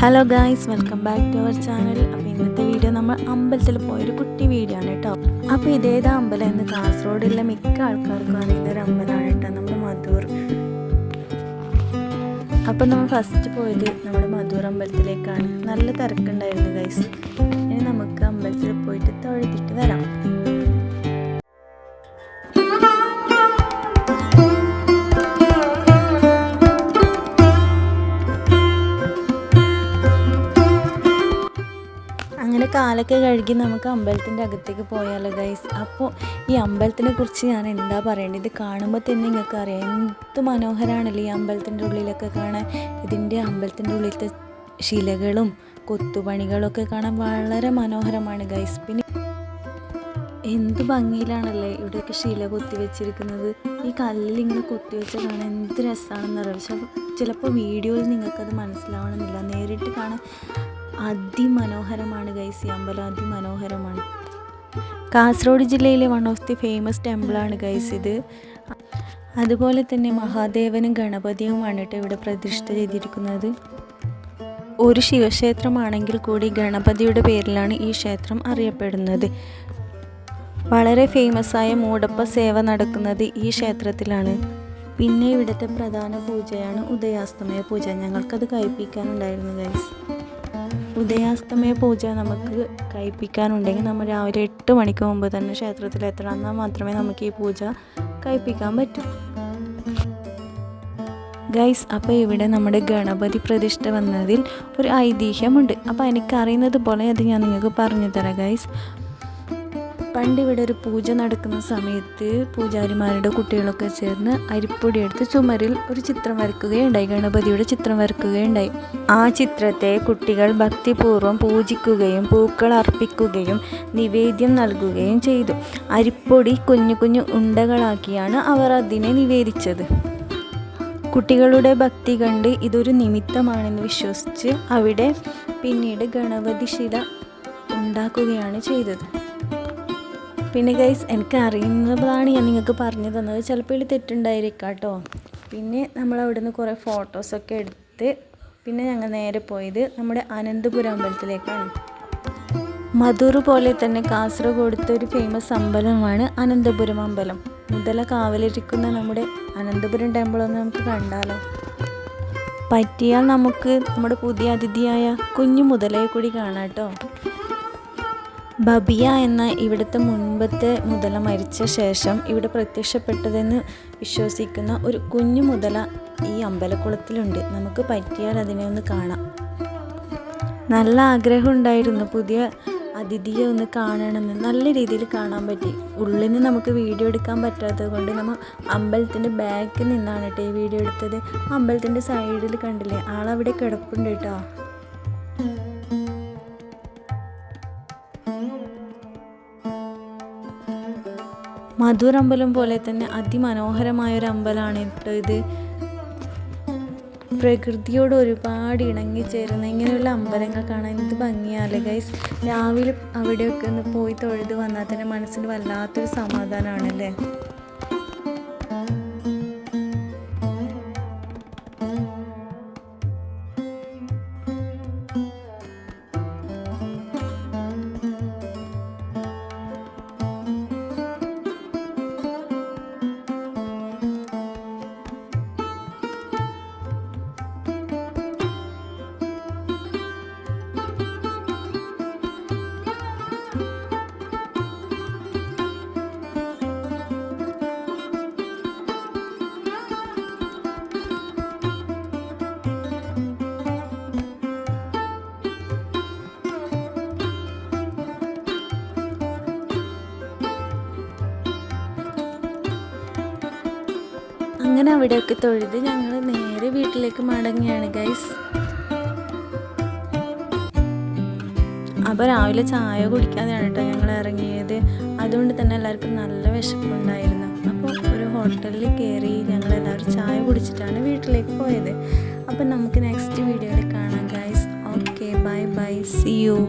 Hello guys, welcome back to our channel. അപ്പോൾ ഇന്നത്തെ video നമ്മൾ അമ്പലത്തിൽ പോയൊരു കുട്ടി വീഡിയോ ആണ് കേട്ടോ. അപ്പോൾ ഇതേതാ അമ്പലം എന്ന് കാസർഗോഡുള്ള മിക്ക ആൾക്കാർക്കും അറിയുന്നൊരു അമ്പലമാണ് കേട്ടോ, നമ്മുടെ മധൂർ. അപ്പോൾ നമ്മൾ ഫസ്റ്റ് പോയത് നമ്മുടെ മധൂർ അമ്പലത്തിലേക്കാണ്. നല്ല തിരക്കുണ്ടായിരുന്നു ഗൈസ്. ഇനി നമുക്ക് അമ്പലത്തിൽ പോയിട്ട് തൊഴുതിട്ട് വരാം. അങ്ങനെ കാലൊക്കെ കഴുകി നമുക്ക് അമ്പലത്തിൻ്റെ അകത്തേക്ക് പോയാലോ ഗൈസ്. അപ്പോൾ ഈ അമ്പലത്തിനെ കുറിച്ച് ഞാൻ എന്താ പറയേണ്ടത്, ഇത് കാണുമ്പോൾ തന്നെ നിങ്ങൾക്ക് അറിയാം എന്ത് മനോഹരമാണല്ലോ ഈ അമ്പലത്തിൻ്റെ ഉള്ളിലൊക്കെ കാണാൻ. ഇതിൻ്റെ അമ്പലത്തിൻ്റെ ഉള്ളിലത്തെ ശിലകളും കൊത്തുപണികളൊക്കെ കാണാൻ വളരെ മനോഹരമാണ് ഗൈസ്. പിന്നെ എന്ത് ഭംഗിയിലാണല്ലേ ഇവിടെയൊക്കെ ശില കൊത്തി വെച്ചിരിക്കുന്നത്. ഈ കല്ലിൽ ഇങ്ങനെ കൊത്തി വെച്ച് കാണാൻ എന്ത് രസമാണെന്നറിയാം. പക്ഷെ ചിലപ്പോൾ വീഡിയോയിൽ നിങ്ങൾക്കത് മനസ്സിലാവണമെന്നില്ല, നേരിട്ട് കാണാൻ അതിമനോഹരമാണ് ഗൈസ്. ഈ അമ്പലം അതിമനോഹരമാണ്. കാസർഗോഡ് ജില്ലയിലെ വൺ ഓഫ് ദി ഫേമസ് ടെമ്പിളാണ് ഗൈസ് ഇത്. അതുപോലെ തന്നെ മഹാദേവനും ഗണപതിയുമാണ് കേട്ടോ ഇവിടെ പ്രതിഷ്ഠ ചെയ്തിരിക്കുന്നത്. ഒരു ശിവക്ഷേത്രമാണെങ്കിൽ കൂടി ഗണപതിയുടെ പേരിലാണ് ഈ ക്ഷേത്രം അറിയപ്പെടുന്നത്. വളരെ ഫേമസായ മൂടപ്പ സേവ നടക്കുന്നത് ഈ ക്ഷേത്രത്തിലാണ്. പിന്നെ ഇവിടുത്തെ പ്രധാന പൂജയാണ് ഉദയാസ്തമയ പൂജ. ഞങ്ങൾക്കത് കഴിപ്പിക്കാനുണ്ടായിരുന്നു ഗൈസ്. ഉദയാസ്തമയ പൂജ നമുക്ക് കഴിപ്പിക്കാനുണ്ടെങ്കിൽ നമ്മൾ രാവിലെ 8 മണിക്ക് മുമ്പ് തന്നെ ക്ഷേത്രത്തിൽ എത്തണം. എന്നാൽ മാത്രമേ നമുക്ക് ഈ പൂജ കഴിപ്പിക്കാൻ പറ്റൂ ഗൈസ്. അപ്പോൾ ഇവിടെ നമ്മുടെ ഗണപതി പ്രതിഷ്ഠ വന്നതിൽ ഒരു ഐതിഹ്യമുണ്ട്. അപ്പോൾ എനിക്കറിയുന്നത് പോലെ അത് ഞാൻ നിങ്ങൾക്ക് പറഞ്ഞു തരാം ഗൈസ്. പണ്ട് ഇവിടെ ഒരു പൂജ നടക്കുന്ന സമയത്ത് പൂജാരിമാരുടെ കുട്ടികളൊക്കെ ചേർന്ന് അരിപ്പൊടി എടുത്ത് ചുമരിൽ ഒരു ചിത്രം വരയ്ക്കുകയുണ്ടായി, ഗണപതിയുടെ ചിത്രം വരയ്ക്കുകയുണ്ടായി. ആ ചിത്രത്തെ കുട്ടികൾ ഭക്തിപൂർവ്വം പൂജിക്കുകയും പൂക്കൾ അർപ്പിക്കുകയും നിവേദ്യം നൽകുകയും ചെയ്തു. അരിപ്പൊടി കുഞ്ഞു കുഞ്ഞു ഉണ്ടകളാക്കിയാണ് അവർ അതിനെ നിവേദിച്ചത്. കുട്ടികളുടെ ഭക്തി കണ്ട് ഇതൊരു നിമിത്തമാണെന്ന് വിശ്വസിച്ച് അവിടെ പിന്നീട് ഗണപതി ശില ഉണ്ടാക്കുകയാണ് ചെയ്തത്. പിന്നെ ഗൈസ്, എനിക്ക് അറിയുന്നതാണ് ഞാൻ നിങ്ങൾക്ക് പറഞ്ഞു തന്നത്. ചിലപ്പോൾ ഇതിൽ തെറ്റുണ്ടായിരിക്കാം കേട്ടോ. പിന്നെ നമ്മൾ അവിടെ നിന്ന് കുറേ ഫോട്ടോസൊക്കെ എടുത്ത് പിന്നെ ഞങ്ങൾ നേരെ പോയത് നമ്മുടെ അനന്തപുരം അമ്പലത്തിലേക്കാണ്. മധൂർ പോലെ തന്നെ കാസർഗോഡത്തെ ഒരു ഫേമസ് അമ്പലമാണ് അനന്തപുരം അമ്പലം. മുതല കാവലിരിക്കുന്ന നമ്മുടെ അനന്തപുരം ടെമ്പിളൊന്ന് നമുക്ക് കണ്ടാലോ. പറ്റിയാൽ നമുക്ക് നമ്മുടെ പുതിയ അതിഥിയായ കുഞ്ഞു മുതലയെ കൂടി കാണാം കേട്ടോ. ബബിയ എന്ന ഇവിടുത്തെ മുൻപത്തെ മുതല മരിച്ച ശേഷം ഇവിടെ പ്രത്യക്ഷപ്പെട്ടതെന്ന് വിശ്വസിക്കുന്ന ഒരു കുഞ്ഞു മുതല ഈ അമ്പലക്കുളത്തിലുണ്ട്. നമുക്ക് പറ്റിയാൽ അതിനെ ഒന്ന് കാണാം. നല്ല ആഗ്രഹം ഉണ്ടായിരുന്നു പുതിയ അതിഥിയെ ഒന്ന് കാണണമെന്ന്. നല്ല രീതിയിൽ കാണാൻ പറ്റി. ഉള്ളിൽ നിന്ന് നമുക്ക് വീഡിയോ എടുക്കാൻ പറ്റാത്തത് കൊണ്ട് നമ്മൾ അമ്പലത്തിൻ്റെ ബാക്കിൽ നിന്നാണ് കേട്ടോ ഈ വീഡിയോ എടുത്തത്. അമ്പലത്തിൻ്റെ സൈഡിൽ കണ്ടില്ലേ ആളവിടെ കിടപ്പുണ്ട് കേട്ടോ. മധൂർ അമ്പലം പോലെ തന്നെ അതിമനോഹരമായൊരു അമ്പലമാണ് കേട്ടോ ഇത്. പ്രകൃതിയോട് ഒരുപാട് ഇണങ്ങിച്ചേരുന്ന ഇങ്ങനെയുള്ള അമ്പലങ്ങൾ കാണാൻ എന്ത് ഭംഗിയാല്ലേ ഗൈസ്. രാവിലെ അവിടെയൊക്കെ ഒന്ന് പോയി തൊഴുത് വന്നാൽ തന്നെ മനസ്സിന് വല്ലാത്തൊരു സമാധാനമാണല്ലേ. അങ്ങനെ അവിടെയൊക്കെ തൊഴുത് ഞങ്ങൾ നേരെ വീട്ടിലേക്ക് മടങ്ങിയാണ് ഗൈസ്. അപ്പോൾ രാവിലെ ചായ കുടിക്കാതെയാണ് കേട്ടോ ഞങ്ങൾ ഇറങ്ങിയത്. അതുകൊണ്ട് തന്നെ എല്ലാവർക്കും നല്ല വിശപ്പുണ്ടായിരുന്നു. അപ്പോൾ ഒരു ഹോട്ടലിൽ കയറി ഞങ്ങളെല്ലാവരും ചായ കുടിച്ചിട്ടാണ് വീട്ടിലേക്ക് പോയത്. അപ്പോൾ നമുക്ക് നെക്സ്റ്റ് വീഡിയോയിൽ കാണാം guys. Okay, bye bye, see U.